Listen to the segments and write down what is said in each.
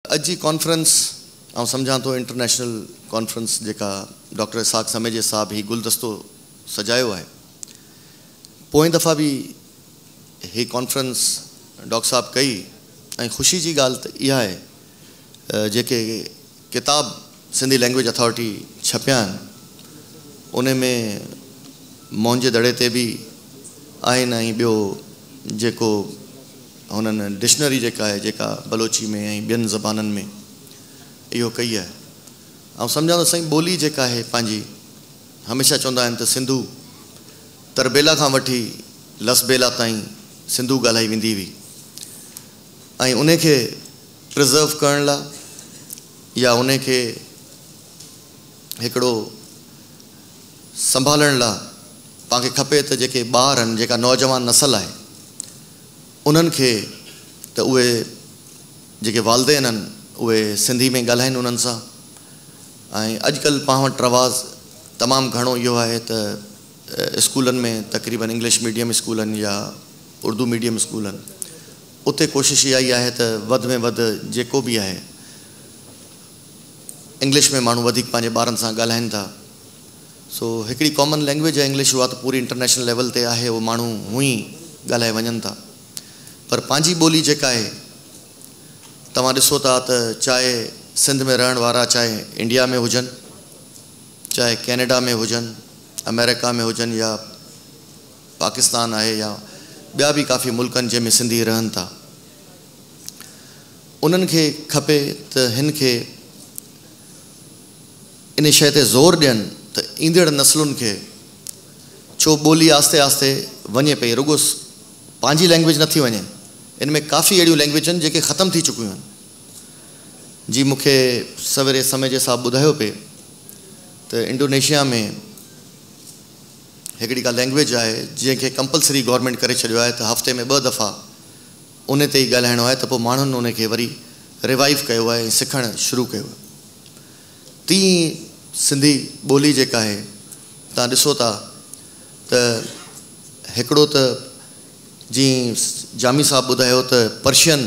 अज जी कॉन्फ्रेंस आउं सम्झां थो इंटरनेशनल कॉन्फ्रेंस जेका डॉक्टर इसाक समेजा साहब ही गुलदस्तो सजायो है। पोएं दफ़ा भी ही कॉन्फ्रेंस डॉक्टर साहब कई ऐं ख़ुशी जी ॻाल्हि त इहा आहे जेके किताब सिंधी लैंग्वेज अथॉरिटी छपिया आहिनि उन में मोहन जे दड़े ते बि आहिनि ऐं ॿियो जेको हुननि डिक्शनरी जेका आहे जेका बलोची में ऐं ॿियनि ज़बाननि में इहो कई आहे। ऐं सम्झां थो साईं ॿोली जेका आहे पंहिंजी हमेशह चवंदा आहिनि त सिंधू तरबेला खां वठी लसबेला ताईं सिंधू ॻाल्हाई वेंदी हुई ऐं उन खे प्रिज़र्व करण लाइ या उन खे हिकिड़ो संभालण लाइ तव्हांखे खपे त जेके ॿार आहिनि जेका नौजवान नसल आहे उन्हनि खे त उहे जेके वालदेन आहिनि उहे सिंधी में ॻाल्हाइनि उन्हनि सां। ऐं अॼुकल्ह पाण वटि रवाज़ तमामु घणो इहो आहे त स्कूलनि में तक़रीबन इंग्लिश मीडियम स्कूल आहिनि या उर्दू मीडियम स्कूल आहिनि उते कोशिशि इहा ई आहे त वधि में वधि जेको बि आहे इंग्लिश में माण्हू वधीक पंहिंजे ॿारनि सां ॻाल्हाइनि था। सो हिकिड़ी कॉमन लैंग्वेज आहे इंग्लिश, उहा त पूरी इंटरनेशनल लेवल ते आहे, उहो माण्हू हूअं ई ॻाल्हाए वञनि था। पर पंहिंजी ॿोली जेका आहे तव्हां ॾिसो था त चाहे सिंध में रहण वारा चाहे इंडिया में हुजनि, चाहे कैनेडा में हुजनि, अमेरिका में हुजनि या पाकिस्तान आहे या ॿिया बि काफ़ी मुल्कनि जंहिंमें सिंधी रहनि था, उन्हनि खे खपे त हिन खे इन शइ ते ज़ोर ॾियनि त ईंदड़ नसलुनि खे छो ॿोली आस्ते आस्ते वञे पई, रुगो पंहिंजी लैंग्वेज नथी वञे, इन में काफ़ी अहिड़ियूं लैंग्वेज आहिनि जेके ख़तमु थी चुकियूं आहिनि। जी मूंखे सवेरे समेजा साहब ॿुधायो पिए त इंडोनेशिया में हिकिड़ी का लैंग्वेज आहे जंहिंखे कंपलसरी गवर्नमेंट करे छॾियो आहे त हफ़्ते में 2 दफ़ा उन ते ई ॻाल्हाइणो आहे, त पोइ माण्हुनि उन खे वरी रिवाइव कयो आहे ऐं सिखणु शुरू कयो आहे। तीअं सिंधी ॿोली जेका आहे तव्हां ॾिसो था त हिकिड़ो त जीअं जामी साहब ॿुधायो त पर्शियन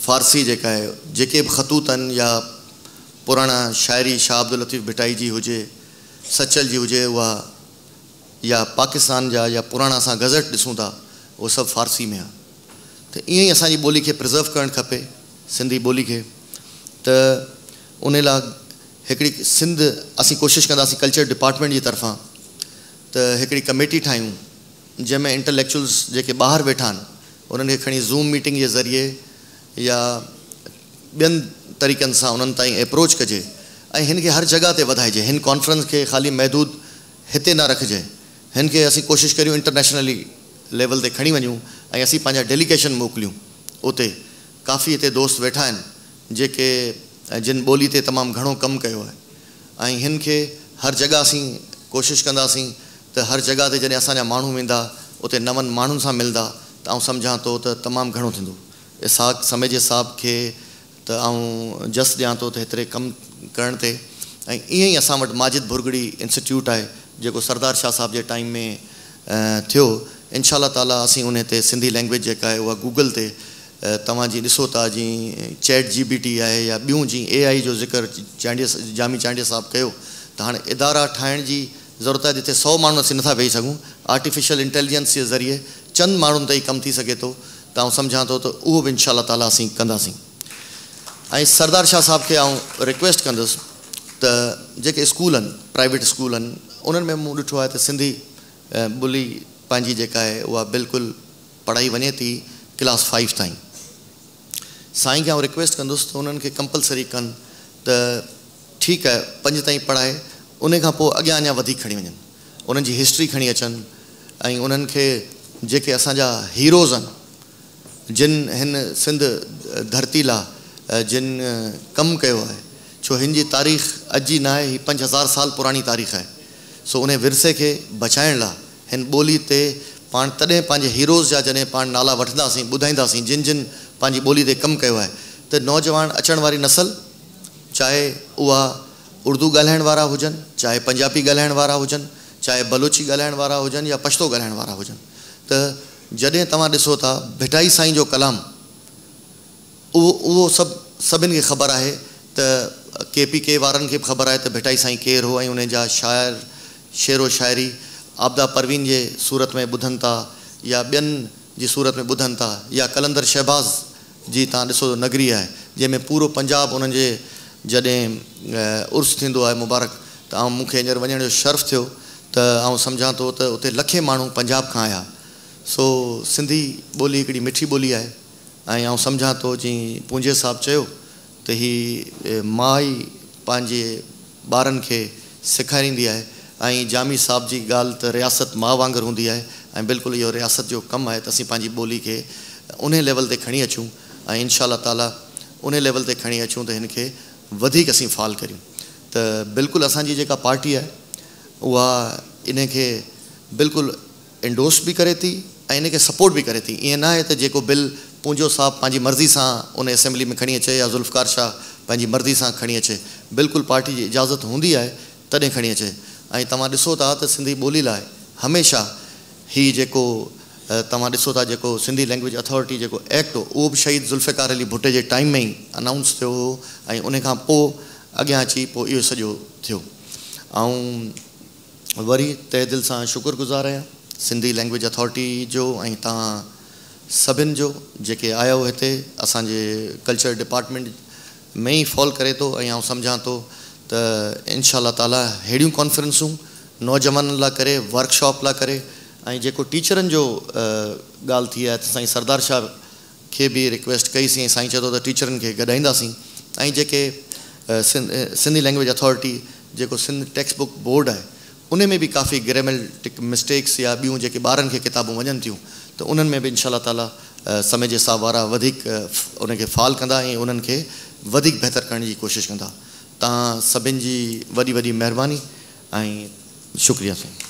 फ़ारसी जेका आहे जेके बि ख़तूत आहिनि या पुराणा शाइरी शाह अब्दुल लतीफ़ भिटाई जी हुजे, सचल जी हुजे, उहा या पाकिस्तान जा या पुराणा असां गज़ट ॾिसूं था उहो सभु फ़ारसी में आहे। त ईअं ई असांजी ॿोली खे प्रिज़र्व करणु खपे, सिंधी ॿोली खे। त उन लाइ हिकिड़ी सिंध असीं कोशिशि कंदासीं कल्चर डिपार्टमेंट जी तरफ़ां त हिकिड़ी कमेटी ठाहियूं जंहिंमें इंटेलेक्चुअल्स जेके ॿाहिरि वेठा आहिनि उन्हनि खे खणी ज़ूम मीटिंग जे ज़रिए या ॿियनि तरीक़नि सां उन्हनि ताईं अप्रोच कजे ऐं हिन खे हर जॻह ते वधाइजे। हिन कॉन्फ्रेंस खे ख़ाली महदूद हिते न रखिजे, हिन खे असीं कोशिशि करियूं इंटरनेशनली लेवल ते खणी वञूं ऐं असीं पंहिंजा डेलीगेशन मोकिलियूं उते। काफ़ी हिते दोस्त वेठा आहिनि जेके जिन ॿोली ते तमामु घणो कमु कयो आहे ऐं हिन खे हर जॻह असीं कोशिशि कंदासीं त हर जॻह ते जॾहिं असांजा माण्हू वेंदा उते नवनि माण्हुनि सां मिलंदा त आउं सम्झां थो त तमामु घणो थींदो। इसाक समेजा साहब खे त आउं जस ॾियां थो त हेतिरे कमु करण ते। ऐं ईअं ई असां वटि माजिद भुरगड़ी इंस्टीट्यूट आहे जेको सरदार शाह साहब जे टाइम में थियो। इंशाअल्लाह ताला असीं उन ते सिंधी लैंग्वेज जेका आहे उहा गूगल ते तव्हां जी ॾिसो था, जीअं चैट GPT आहे या ॿियूं जीअं AI जो ज़िक्र जामी चांडिया साहब कयो, त हाणे इदारा ठाहिण जी ज़रूरत आहे जिते 100 माण्हू असीं नथा वेही सघूं। आर्टिफिशियल इंटेलिजेंस जे ज़रिए चंद माण्हुनि ताईं कमु थी सघे थो, त आउं सम्झां थो त उहो बि इंशाअल्लाह ताला असीं कंदासीं। ऐं सरदार शाह साहब खे आउं रिक्वेस्ट कंदुसि त जेके स्कूल आहिनि, प्राइवेट स्कूल आहिनि, उन्हनि में मूं ॾिठो आहे त सिंधी ॿोली पंहिंजी जेका आहे उहा बिल्कुलु पढ़ाई वञे थी क्लास 5 ताईं। साईं खे आउं रिक्वेस्ट कंदुसि त उन्हनि खे कंपलसरी कनि त ठीकु आहे 5 ताईं पढ़ाए, उन खां पोइ अॻियां अञा वधीक खणी वञनि, उन्हनि जी हिस्ट्री खणी अचनि ऐं उन्हनि खे जेके असांजा हीरोज़ आहिनि जिन हिन सिंध धरती लाइ जिन कमु कयो आहे, छो हिन जी तारीख़ अॼु जी न आहे, ही 5000 साल पुराणी तारीख़ आहे। सो उन विरसे खे बचाइण लाइ हिन ॿोली ते पाण तॾहिं पंहिंजे हीरोज़ जा जॾहिं पाण नाला वठंदासीं, ॿुधाईंदासीं जिन जिन पंहिंजी ॿोली ते कमु कयो आहे, त नौजवान अचण वारी नसल चाहे उहा उर्दू ॻाल्हाइण वारा हुजनि, चाहे पंजाबी ॻाल्हाइण वारा हुजनि, चाहे बलोची ॻाल्हाइण वारा हुजनि या पश्तो ॻाल्हाइण वारा हुजनि, त जॾहिं तव्हां ॾिसो था भिटाई साईं जो कलाम उहो सभु सभिनि खे ख़बर आहे त KPK वारनि खे बि ख़बर आहे त भिटाई साईं केरु हो ऐं उन जा शाइर शेरो शाइरी आबदा परवीन जे सूरत में ॿुधनि था या ॿियनि जी सूरत में ॿुधनि था या कलंदर शहबाज़ जी तव्हां ॾिसो नगरी आहे जंहिंमें पूरो पंजाब उन्हनि जे जॾहिं उर्स थींदो आहे मुबारक त मूंखे हींअर वञण जो शर्फ़ थियो त सम्झां थो त उते लखे माण्हू पंजाब खां आया। सो सिंधी ॿोली हिकिड़ी मिठी ॿोली आहे ऐं सम्झां थो जीअं पूंजे साहिबु चयो त ही माउ ई पंहिंजे ॿारनि खे सेखारींदी आहे ऐं जामी साहिब जी ॻाल्हि त रियासत माउ वांगुरु हूंदी आहे ऐं बिल्कुलु इहो रियासत जो कमु आहे त असीं पंहिंजी ॿोली खे उन लेवल ते खणी अचूं ऐं इंशा ताला उन लेवल ते खणी अचूं त हिन खे वधीक असीं फाल करियूं। त बिल्कुलु असांजी जेका पार्टी आहे उहा इन खे बिल्कुलु इंडोर्स बि करे थी ऐं इन खे सपोर्ट बि करे थी। ईअं न आहे त जेको बिल पूंजो साहिबु पंहिंजी मर्ज़ी सां उन असेंबली में खणी अचे या ज़ुल्फ़कार शाह पंहिंजी मर्ज़ी सां खणी अचे, बिल्कुलु पार्टी जी इजाज़त हूंदी आहे तॾहिं खणी अचे। ऐं तव्हां ॾिसो था त सिंधी ॿोली लाइ हमेशह ही जेको तव्हां ॾिसो था जेको सिंधी लैंग्वेज अथॉरिटी जेको एक्ट हो उहो बि शहीद ज़ुल्फ़िकार अली भुट्टे जे टाइम में ई अनाउंस थियो हो ऐं उन खां पोइ अॻियां अची पोइ इहो सॼो थियो। ऐं वरी तहे दिलि सां शुक्रगुज़ार आहियां सिंधी लैंग्वेज अथॉरिटी जो ऐं तव्हां सभिनि जो जेके आयो हिते असांजे कल्चर डिपार्टमेंट में ई फॉल करे थो ऐं सम्झां थो त इंशा ताला अहिड़ियूं कॉन्फ्रेंसूं नौजवाननि लाइ करे वर्कशॉप लाइ करे ऐं जेको टीचरनि जो ॻाल्हि थी आहे त साईं सरदार शाह खे बि रिक्वेस्ट कईसीं ऐं साईं चए थो त टीचरनि खे गॾाईंदासीं ऐं जेके सिंधी लैंग्वेज अथॉरिटी जेको सिंध टेक्स्ट बुक बोर्ड आहे उन में बि काफ़ी ग्रामेटिक मिस्टेक्स या ॿियूं जेके ॿारनि खे किताबूं वञनि थियूं त उन्हनि में बि इंशा ताला समय जे हिसाब वारा वधीक उनखे फाल कंदा ऐं उन्हनि खे वधीक बहितर करण जी कोशिशि कंदा। तव्हां सभिनि जी वॾी वॾी महिरबानी ऐं शुक्रिया साईं।